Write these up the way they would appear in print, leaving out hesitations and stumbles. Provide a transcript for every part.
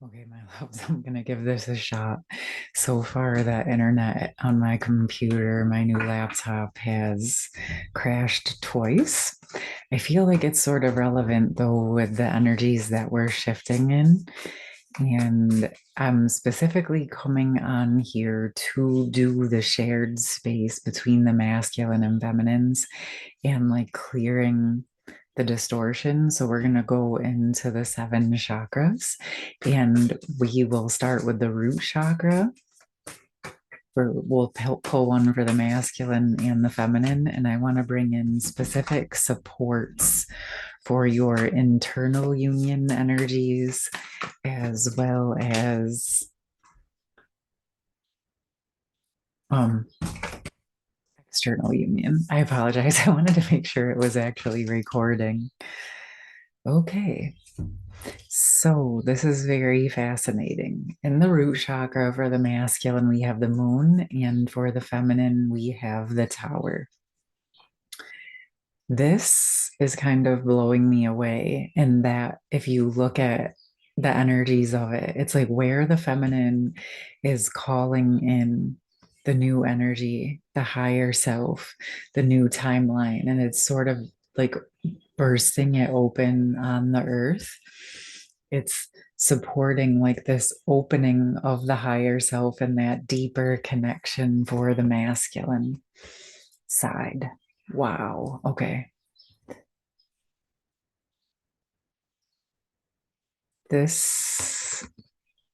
Okay, my loves, I'm gonna give this a shot. So far, that internet on my computer, my new laptop, has crashed twice. I feel like it's sort of relevant though with the energies that we're shifting in. And I'm specifically coming on here to do the shared space between the masculine and feminines and like clearing the distortion. So we're going to go into the seven chakras and we will start with the root chakra. We'll pull one for the masculine and the feminine. And I want to bring in specific supports for your internal union energies as well as um, external union. I apologize. I wanted to make sure it was actually recording. Okay. So this is very fascinating. In the root chakra for the masculine, we have the moon, and for the feminine, we have the tower. This is kind of blowing me away in that if you look at the energies of it, it's like where the feminine is calling in the new energy, the higher self, the new timeline, and it's sort of like bursting it open on the earth. It's supporting like this opening of the higher self and that deeper connection for the masculine side. Wow. Okay. This,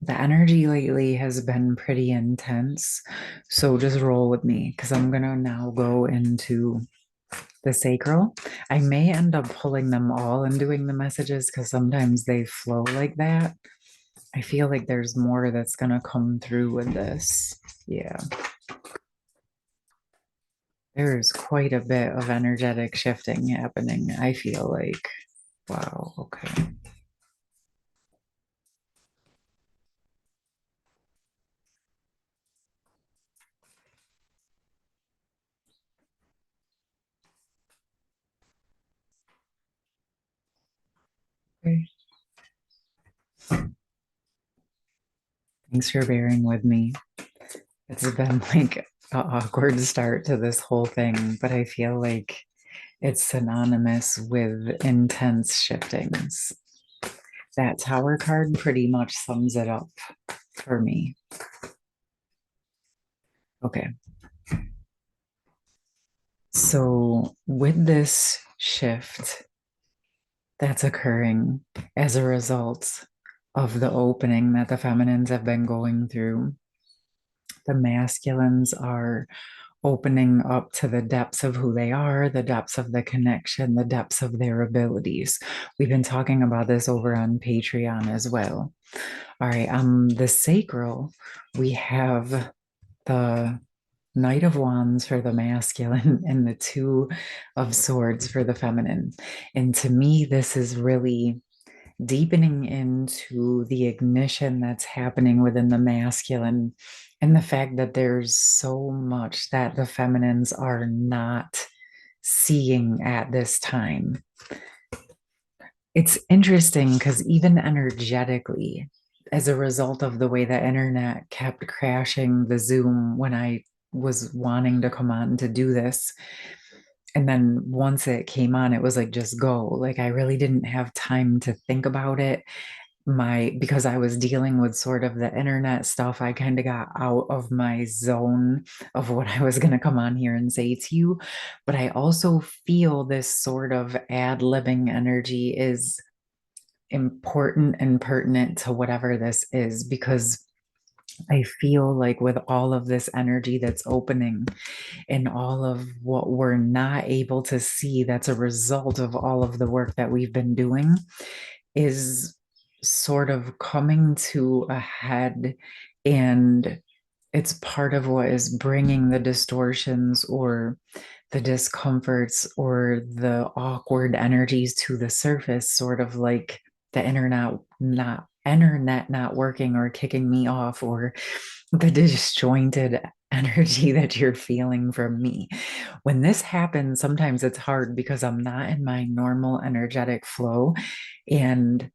the energy lately has been pretty intense. So just roll with me because I'm going to now go into the sacral. I may end up pulling them all and doing the messages because sometimes they flow like that. I feel like there's more that's going to come through with this. Yeah, there's quite a bit of energetic shifting happening. I feel like, wow, okay. Okay. Thanks for bearing with me. It's been like an awkward start to this whole thing, but I feel like it's synonymous with intense shiftings. That tower card pretty much sums it up for me. Okay. So, with this shift that's occurring as a result of the opening that the feminines have been going through, the masculines are opening up to the depths of who they are, the depths of the connection, the depths of their abilities. We've been talking about this over on Patreon as well. All right, the sacral, we have the Knight of Wands for the masculine and the Two of Swords for the feminine. And to me, this is really deepening into the ignition that's happening within the masculine and the fact that there's so much that the feminines are not seeing at this time. It's interesting because even energetically, as a result of the way the internet kept crashing the Zoom when I was wanting to come on to do this, and then once it came on, it was like just go. Like I really didn't have time to think about it. Because I was dealing with sort of the internet stuff, I kind of got out of my zone of what I was going to come on here and say to you. But I also feel this sort of ad-libbing energy is important and pertinent to whatever this is because I feel like with all of this energy that's opening and all of what we're not able to see, that's a result of all of the work that we've been doing, is sort of coming to a head. And it's part of what is bringing the distortions or the discomforts or the awkward energies to the surface, sort of like the internet not working or kicking me off, or the disjointed energy that you're feeling from me. When this happens, sometimes it's hard because I'm not in my normal energetic flow. And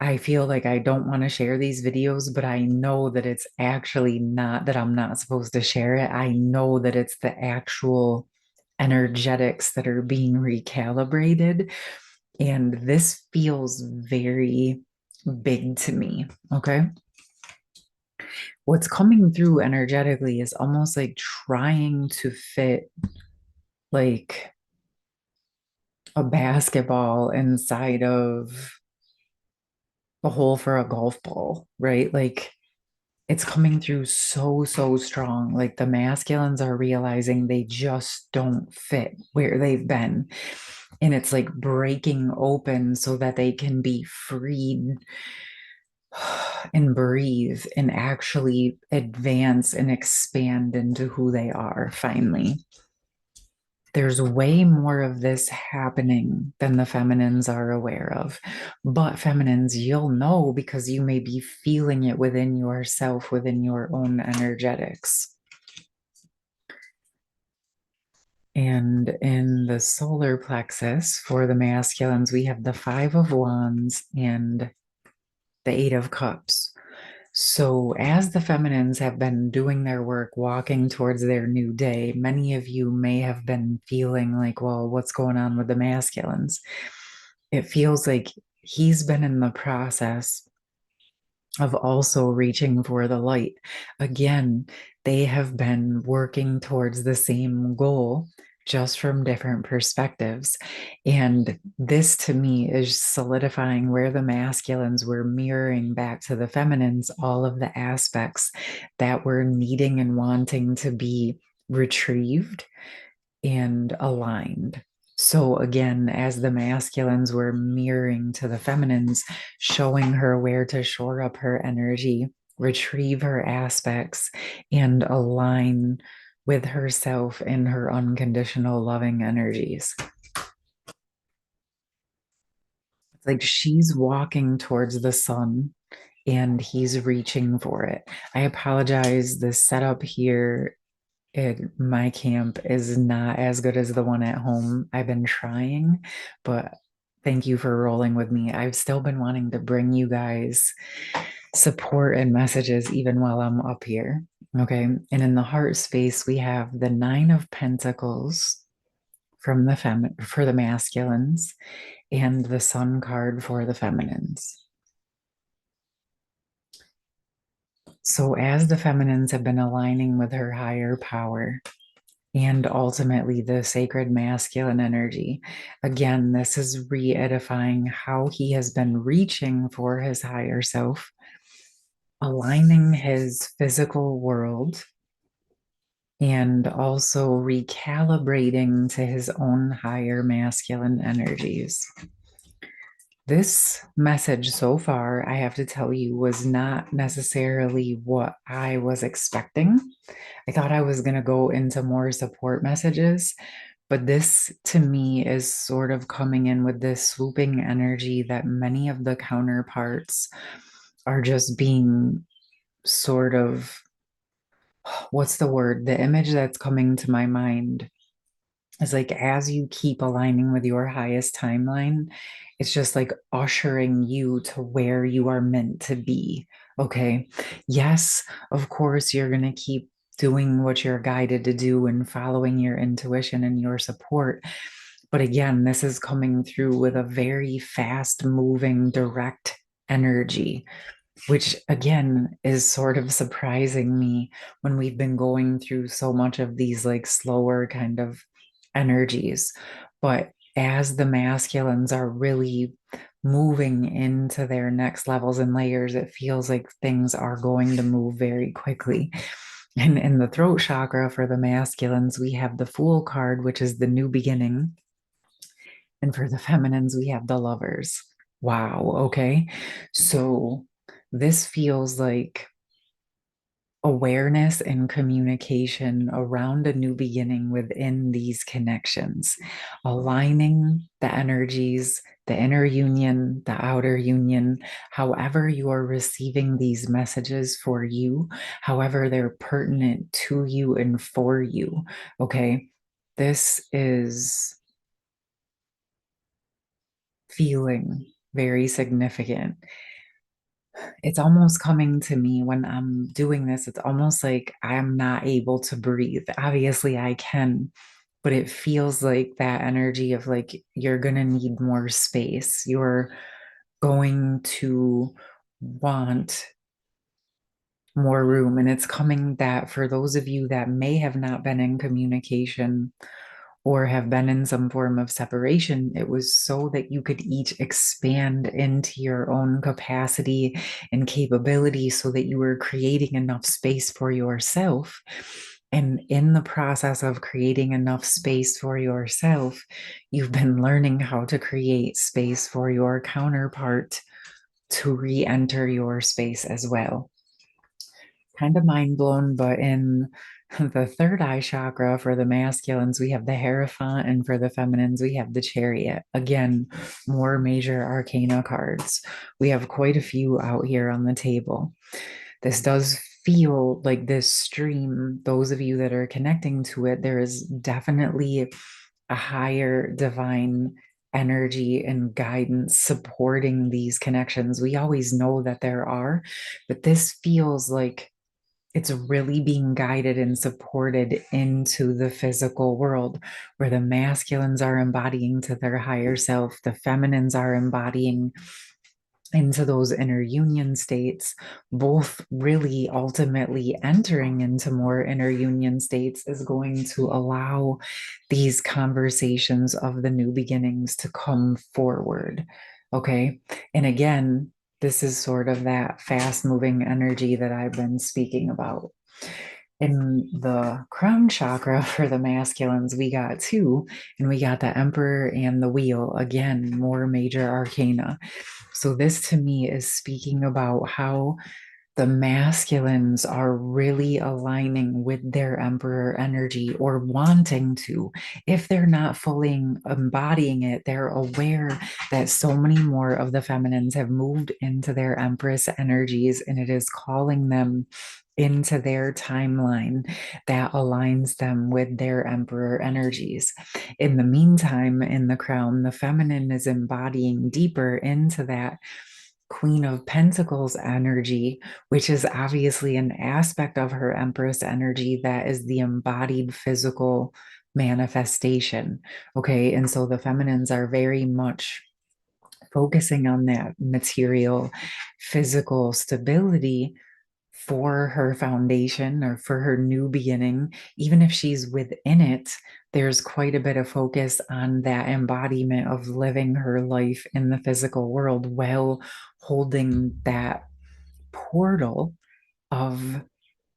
I feel like I don't want to share these videos, but I know that it's actually not that I'm not supposed to share it. I know that it's the actual energetics that are being recalibrated. And this feels very big to me. Okay. What's coming through energetically is almost like trying to fit like a basketball inside of a hole for a golf ball, right? Like it's coming through so strong. Like the masculines are realizing they just don't fit where they've been. And it's like breaking open so that they can be freed and breathe and actually advance and expand into who they are finally. There's way more of this happening than the feminines are aware of. But feminines, you'll know because you may be feeling it within yourself, within your own energetics. And in the solar plexus for the masculines, we have the Five of Wands and the Eight of Cups. So, as the feminines have been doing their work, walking towards their new day, many of you may have been feeling like, well, what's going on with the masculines? It feels like he's been in the process of also reaching for the light. Again, they have been working towards the same goal, just from different perspectives. And this to me is solidifying where the masculines were mirroring back to the feminines all of the aspects that were needing and wanting to be retrieved and aligned. So again, as the masculines were mirroring to the feminines, showing her where to shore up her energy, retrieve her aspects, and align with herself in her unconditional loving energies. It's like she's walking towards the sun and he's reaching for it. I apologize. The setup here my camp is not as good as the one at home. I've been trying, but thank you for rolling with me. I've still been wanting to bring you guys support and messages even while I'm up here. Okay. And in the heart space, we have the Nine of Pentacles from the for the masculines and the Sun card for the feminines. So as the feminines have been aligning with her higher power, and ultimately the sacred masculine energy. Again, this is re edifying how he has been reaching for his higher self, aligning his physical world, and also recalibrating to his own higher masculine energies. This message so far, I have to tell you, was not necessarily what I was expecting. I thought I was going to go into more support messages, but this to me is sort of coming in with this swooping energy that many of the counterparts are just being sort of, what's the word? The image that's coming to my mind is like as you keep aligning with your highest timeline, it's just like ushering you to where you are meant to be. Okay. Yes, of course, you're going to keep doing what you're guided to do and following your intuition and your support. But again, this is coming through with a very fast moving, direct energy, which again is sort of surprising me when we've been going through so much of these like slower kind of energies. But as the masculines are really moving into their next levels and layers, it feels like things are going to move very quickly. And in the throat chakra for the masculines, we have the Fool card, which is the new beginning. And for the feminines, we have the Lovers. Wow. Okay. So this feels like awareness and communication around a new beginning within these connections, aligning the energies, the inner union, the outer union, however you are receiving these messages for you, however they're pertinent to you and for you. Okay. This is feeling very significant. It's almost coming to me when I'm doing this. It's almost like I'm not able to breathe. Obviously, I can, but it feels like that energy of like you're going to need more space. You're going to want more room. And it's coming that for those of you that may have not been in communication or have been in some form of separation, it was so that you could each expand into your own capacity and capability so that you were creating enough space for yourself. And in the process of creating enough space for yourself, you've been learning how to create space for your counterpart to re enter your space as well. Kind of mind blown, but in the third eye chakra for the masculines, we have the Hierophant, and for the feminines, we have the Chariot. Again, more major arcana cards. We have quite a few out here on the table. This does feel like this stream, those of you that are connecting to it, there is definitely a higher divine energy and guidance supporting these connections. We always know that there are, but this feels like it's really being guided and supported into the physical world where the masculines are embodying to their higher self, the feminines are embodying into those inner union states, both really ultimately entering into more inner union states is going to allow these conversations of the new beginnings to come forward. Okay. And again, this is sort of that fast moving energy that I've been speaking about. In the crown chakra for the masculines, we got two, and we got the Emperor and the Wheel. Again, more major arcana. So, this to me is speaking about how the masculines are really aligning with their emperor energy or wanting to. If they're not fully embodying it, they're aware that so many more of the feminines have moved into their empress energies and it is calling them into their timeline that aligns them with their emperor energies. In the meantime, in the crown, the feminine is embodying deeper into that Queen of Pentacles energy, which is obviously an aspect of her Empress energy that is the embodied physical manifestation. Okay. And so the feminines are very much focusing on that material, physical stability for her foundation or for her new beginning. Even if she's within it, there's quite a bit of focus on that embodiment of living her life in the physical world while holding that portal of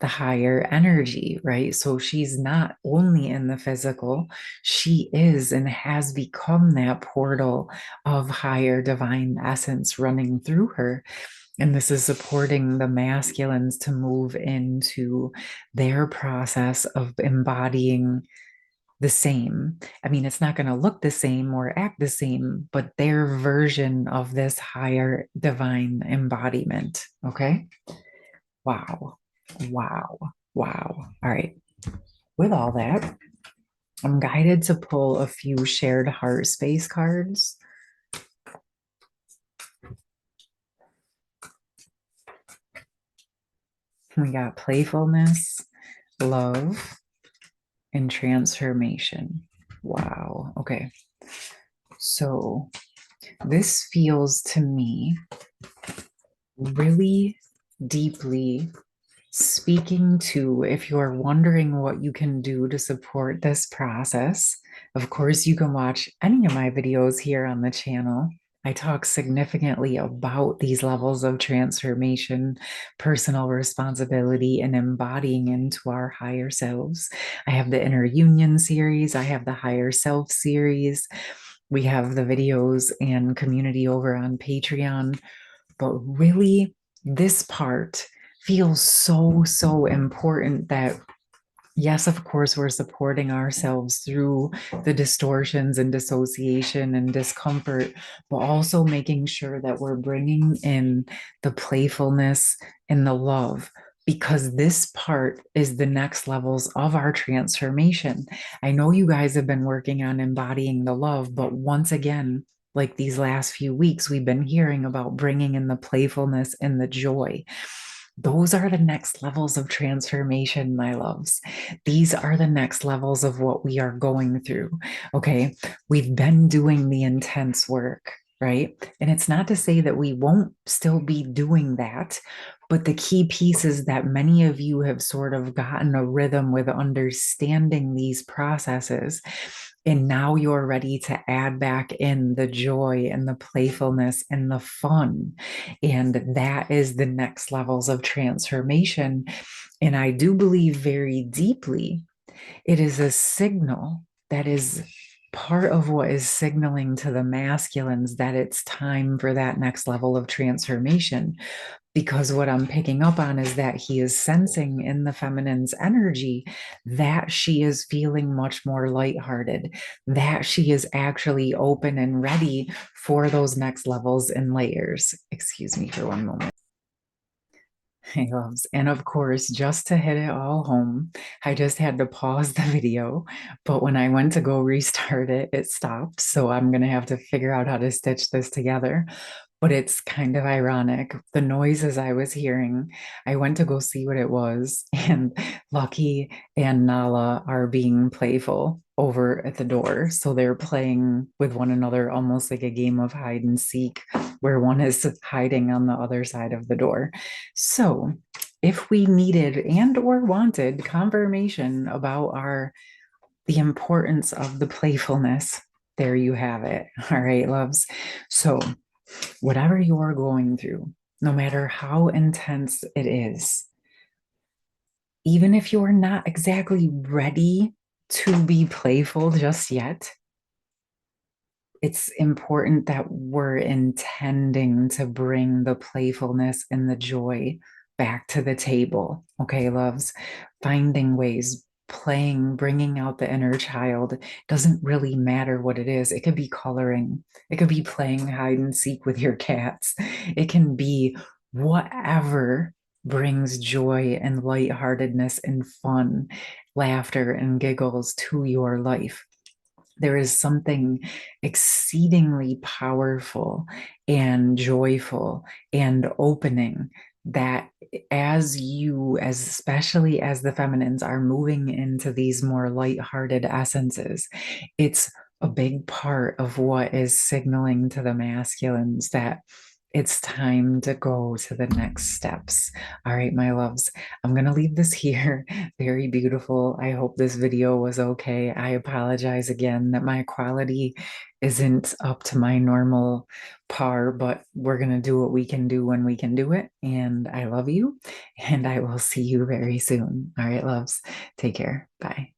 the higher energy, right? So she's not only in the physical, she is and has become that portal of higher divine essence running through her. And this is supporting the masculines to move into their process of embodying the same. I mean, it's not going to look the same or act the same, but their version of this higher divine embodiment. Okay. Wow. Wow. Wow. All right. With all that, I'm guided to pull a few shared heart space cards. We got playfulness, love, and transformation. Wow. Okay. So this feels to me really deeply speaking to if you're wondering what you can do to support this process. Of course, you can watch any of my videos here on the channel. I talk significantly about these levels of transformation, personal responsibility, and embodying into our higher selves. I have the Inner Union series, I have the Higher Self series. We have the videos and community over on Patreon. But really, this part feels so, so important that yes, of course, we're supporting ourselves through the distortions and dissociation and discomfort, but also making sure that we're bringing in the playfulness and the love. Because this part is the next levels of our transformation. I know you guys have been working on embodying the love, but once again, like these last few weeks, we've been hearing about bringing in the playfulness and the joy. Those are the next levels of transformation, my loves. These are the next levels of what we are going through. Okay. We've been doing the intense work, right? And it's not to say that we won't still be doing that, but the key piece is that many of you have sort of gotten a rhythm with understanding these processes. And now you're ready to add back in the joy and the playfulness and the fun. And that is the next levels of transformation. And I do believe very deeply it is a signal that is part of what is signaling to the masculines that it's time for that next level of transformation. Because what I'm picking up on is that he is sensing in the feminine's energy that she is feeling much more lighthearted, that she is actually open and ready for those next levels and layers. Excuse me for one moment. Hey, loves. And of course, just to hit it all home, I just had to pause the video. But when I went to go restart it, it stopped. So I'm going to have to figure out how to stitch this together. But it's kind of ironic. The noises I was hearing, I went to go see what it was, and Lucky and Nala are being playful over at the door. So they're playing with one another almost like a game of hide and seek, where one is hiding on the other side of the door. So if we needed and or wanted confirmation about our the importance of the playfulness, there you have it. All right, loves. So whatever you're going through, no matter how intense it is, even if you're not exactly ready to be playful just yet, it's important that we're intending to bring the playfulness and the joy back to the table. Okay, loves, finding ways, playing, bringing out the inner child doesn't really matter what it is. It could be coloring, it could be playing hide and seek with your cats, it can be whatever brings joy and lightheartedness and fun, laughter and giggles to your life. There is something exceedingly powerful and joyful and opening that as you, as especially as the feminines are moving into these more lighthearted essences, it's a big part of what is signaling to the masculines that it's time to go to the next steps. All right, my loves, I'm going to leave this here. Very beautiful. I hope this video was okay. I apologize again that my quality isn't up to my normal par, but we're going to do what we can do when we can do it. And I love you, and I will see you very soon. All right, loves, take care. Bye.